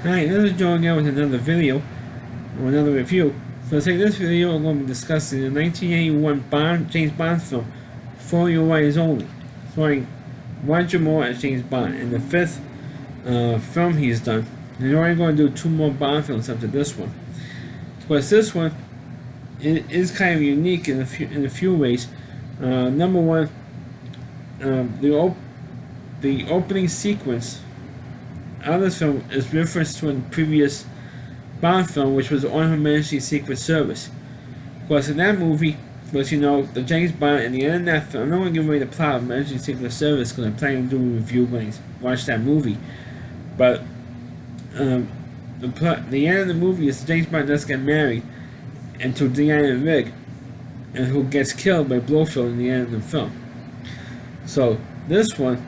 Hi, this is Joe again with another video, or another review. So in this video I'm going to be discussing the 1981 James Bond film, For Your Eyes Only, starring Roger Moore as James Bond, and the fifth film he's done. And we're only going to do two more Bond films after this one. But this one is kind of unique in a few ways. Number one, the opening sequence of this film is referenced to a previous Bond film, which was On Her Majesty's Secret Service. Of course, in that movie, the James Bond, and the end of that film, I'm not going to give away the plot of Majesty's Secret Service because I'm planning to do a review when I watch that movie. But the end of the movie is James Bond does get married, and to Diana Rigg, and who gets killed by Blofeld in the end of the film. So this one,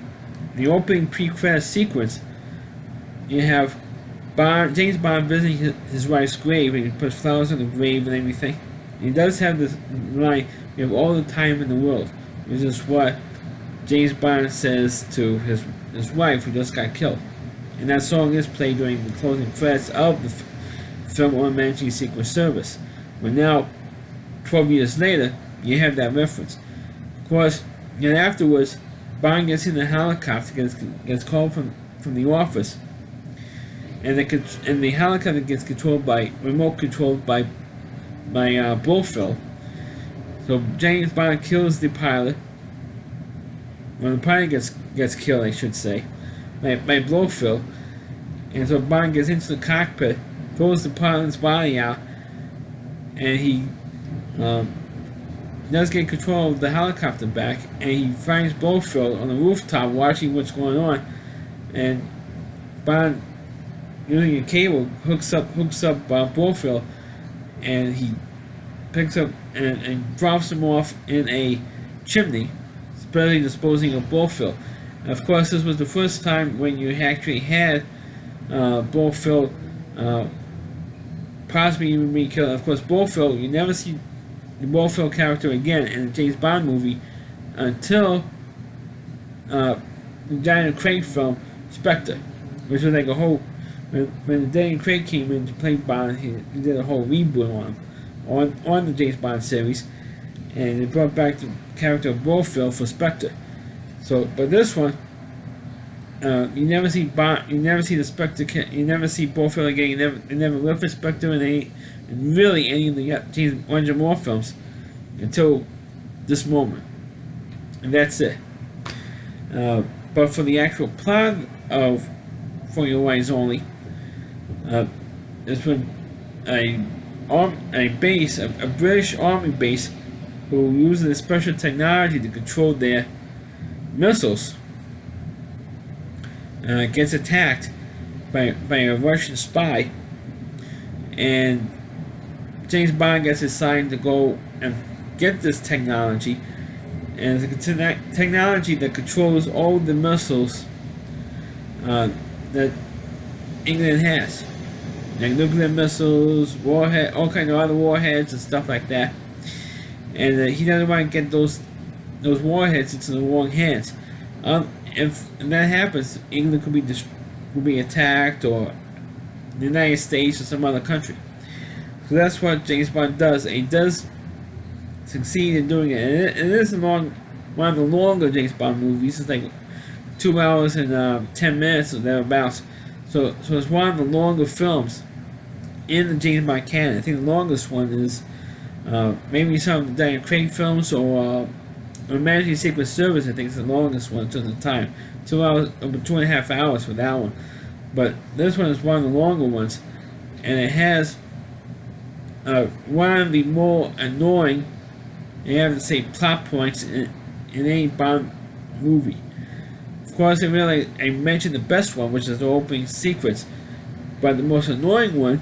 the opening pre-credit sequence, you have James Bond visiting his wife's grave, and he puts flowers on the grave and everything. And he does have this line, "We have all the time in the world," which is what James Bond says to his wife who just got killed. And that song is played during the closing credits of the film On Majesty's Secret Service. But now, 12 years later, you have that reference. Of course, then afterwards, Bond gets in the helicopter, gets called from the office, and the helicopter gets remote controlled by Blofeld. So James Bond kills the pilot. Well, the pilot gets killed, I should say, by Blofeld. And so Bond gets into the cockpit, throws the pilot's body out, and he does get control of the helicopter back, and he finds Blofeld on the rooftop watching what's going on, and Bond, using a cable, hooks up Blofeld, and he picks up and drops him off in a chimney, spreading disposing of Blofeld. And of course, this was the first time when you actually had Blofeld possibly even being killed. Of course, Blofeld, you never see the Blofeld character again in the James Bond movie until the Daniel Craig film Spectre, which was like a whole. When Daniel Craig came in to play Bond, he did a whole reboot on the James Bond series, and it brought back the character of Blofeld for Spectre. So, but this one, you never see Bond, you never see the Spectre, you never see Blofeld again. You never reference Spectre in really any of the James Roger Moore films until this moment, and that's it. But for the actual plot of For Your Eyes Only, it's when a British Army base, who uses a special technology to control their missiles, gets attacked by a Russian spy, and James Bond gets assigned to go and get this technology, and it's a technology that controls all the missiles that England has, like nuclear missiles, warhead, all kinds of other warheads and stuff like that. And he doesn't want to get those warheads into the wrong hands. If that happens, England could be attacked, or the United States or some other country. So that's what James Bond does. And he does succeed in doing it. And it is one of the longer James Bond movies. It's like 2 hours and 10 minutes or thereabouts. So it's one of the longer films in the James Bond canon. I think the longest one is maybe some of the Daniel Craig films, or Majesty's Secret Service. I think it's the longest one to the time. 2 hours, over 2.5 hours for that one. But this one is one of the longer ones, and it has one of the more annoying, you have to say, plot points in any Bond movie. Of course, I mentioned the best one, which is the opening sequence, but the most annoying one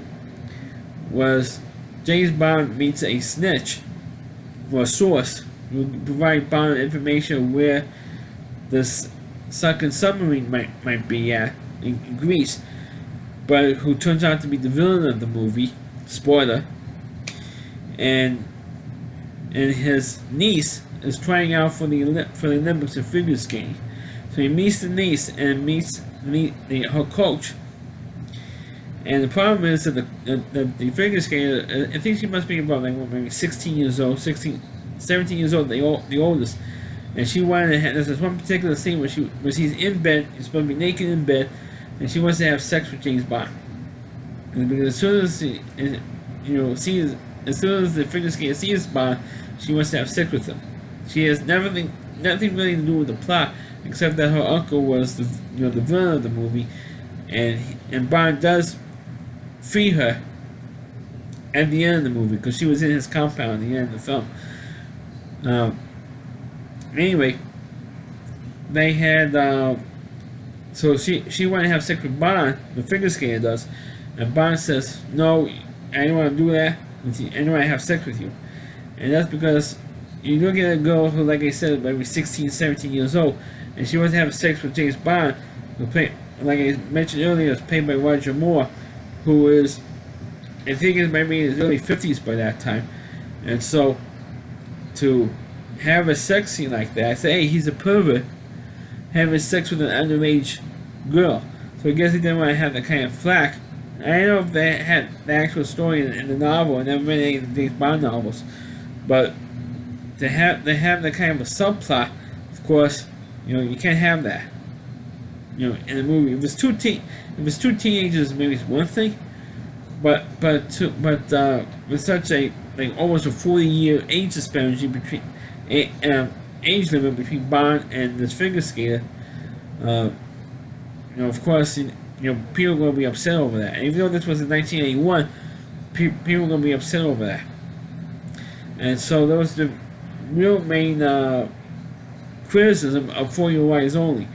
was James Bond meets a snitch, or a source, who provide Bond information where this sunken submarine might be at in Greece, but who turns out to be the villain of the movie. Spoiler. And his niece is trying out for the Olympics in figure skating. So he meets the niece and meets her coach, And the problem is that the figure skater, I think she must be about like maybe 16 years old, 17 years old, the oldest. And she wanted to have, there's this one particular scene where she's in bed, she's supposed to be naked in bed, and she wants to have sex with James Bond. And because as soon as as soon as the figure skater sees Bond, she wants to have sex with him. She has nothing really to do with the plot, except that her uncle was the villain of the movie, and Bond does free her at the end of the movie because she was in his compound at the end of the film. Anyway, they had so she wanted to have sex with Bond. The figure skater does, and Bond says, "No, I don't want to do that. I don't want to have sex with you." And that's because you look at a girl who, like I said, maybe 16, 17 years old, and she wants to have sex with James Bond, who like I mentioned earlier, is played by Roger Moore, who is, I think, is maybe in his early 50s by that time. And so, to have a sex scene like that, I say, hey, he's a pervert having sex with an underage girl. So I guess he didn't want to have that kind of flack. I don't know if they had the actual story in the novel. I never read any of the James Bond novels, but they have that kind of a subplot. Of course, you can't have that. In a movie, if it's two teenagers, maybe it's one thing, but with such a almost a 40-year age disparity between age limit between Bond and this figure skater, of course, people are going to be upset over that. And even though this was in 1981, people are going to be upset over that. And so that was the real main criticism of For Your Eyes Only.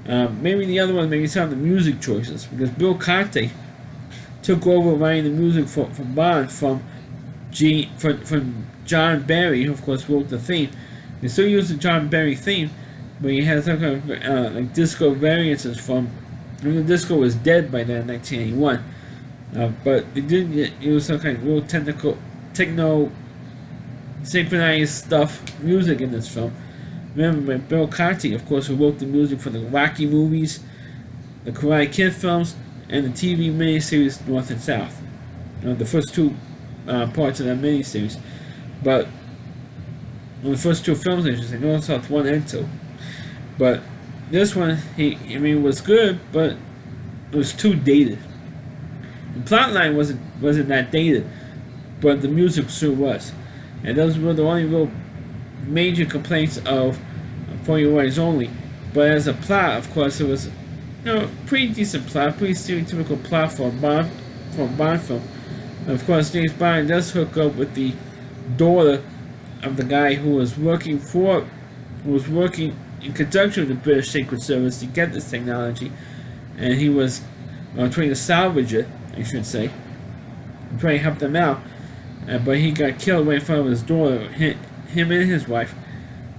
Maybe the other one, maybe some of the music choices, because Bill Conti took over writing the music for Bond from John Barry, who of course wrote the theme. They still use the John Barry theme, but he had some kind of disco variances from. The disco was dead by then in 1981, but they did use some kind of real techno synchronized stuff music in this film. Remember, Bill Conti, of course, who wrote the music for the Rocky movies, the Karate Kid films, and the TV miniseries North and South. The first two parts of that miniseries. But the first two films, I should say, North and South 1 and 2. But this one, was good, but it was too dated. The plotline wasn't that dated, but the music sure was. And those were the only real major complaints of For Your Eyes Only. But as a plot, of course, it was pretty decent plot, pretty stereotypical plot for a Bond film. And of course, James Bond does hook up with the daughter of the guy who was working in conjunction with the British Secret Service to get this technology, and he was trying to salvage it, I should say, and trying to help them out. But he got killed right in front of his daughter, him and his wife.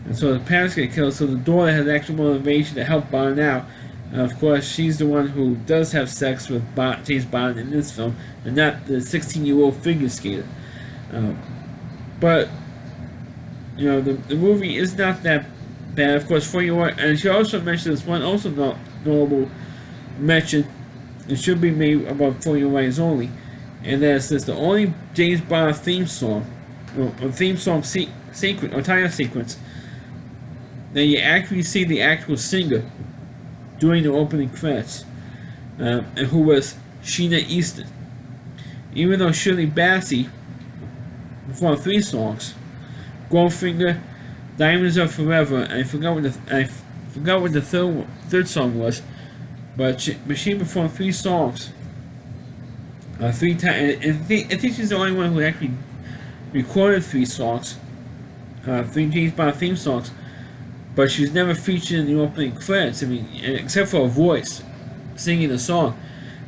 And so the parents get killed, so the daughter has actual motivation to help Bond out. And of course, she's the one who does have sex with James Bond in this film, and not the 16-year-old figure skater. But, the movie is not that bad. Of course, For Your Eyes, and she also mentioned this one, also notable mention, it should be made about For Your Eyes Only. And that's the only James Bond theme song, or theme song sequence, or title sequence, that you actually see the actual singer during the opening credits, and who was Sheena Easton. Even though Shirley Bassey performed 3 songs, Goldfinger, Diamonds Are Forever, and I forgot what the third song was, but she performed 3 songs. 3 times, and I think she's the only one who actually recorded 3 songs, 3 James Bond theme songs, but she's never featured in the opening credits. Except for her voice singing the song,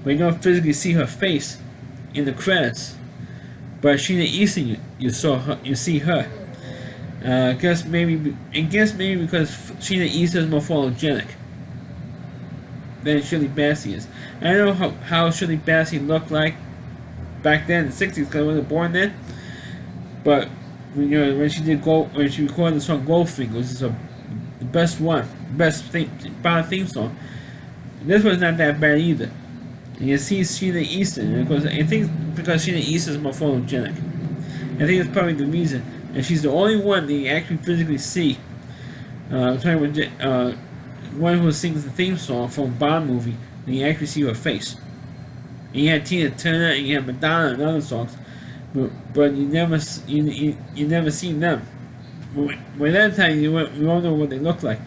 but you don't physically see her face in the credits. But Sheena Easton, you see her. I guess maybe because Sheena Easton is more photogenic than Shirley Bassey is. I don't know how Shirley Bassey looked like back then in the 60s because I wasn't born then. But when she recorded the song Goldfinger, which is the best Bond theme song. This one's not that bad either. And you see Sheena Easton, and I think because Sheena Easton is more photogenic. I think that's probably the reason. And she's the only one that you actually physically see. I'm talking about one who sings the theme song from a Bond movie, and you actually see her face. And you had Tina Turner, and you had Madonna, and other songs, but you never seen them. By that time, you don't know what they look like.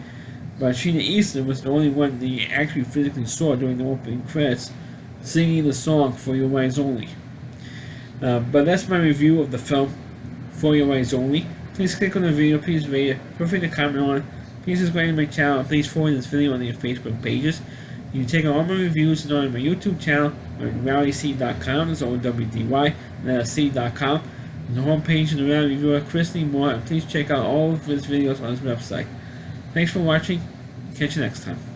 But Sheena Easton was the only one that you actually physically saw during the opening credits, singing the song "For Your Eyes Only." But that's my review of the film "For Your Eyes Only." Please click on the video, please rate it, feel free to comment on it, please subscribe to my channel, and please forward this video on your Facebook pages. You can check out all my reviews on my YouTube channel on rowdyc.com, it's OWDY, and that's C.com. On the homepage of the Rowdy Reviewer, Chris Lee Moore, and please check out all of his videos on his website. Thanks for watching, catch you next time.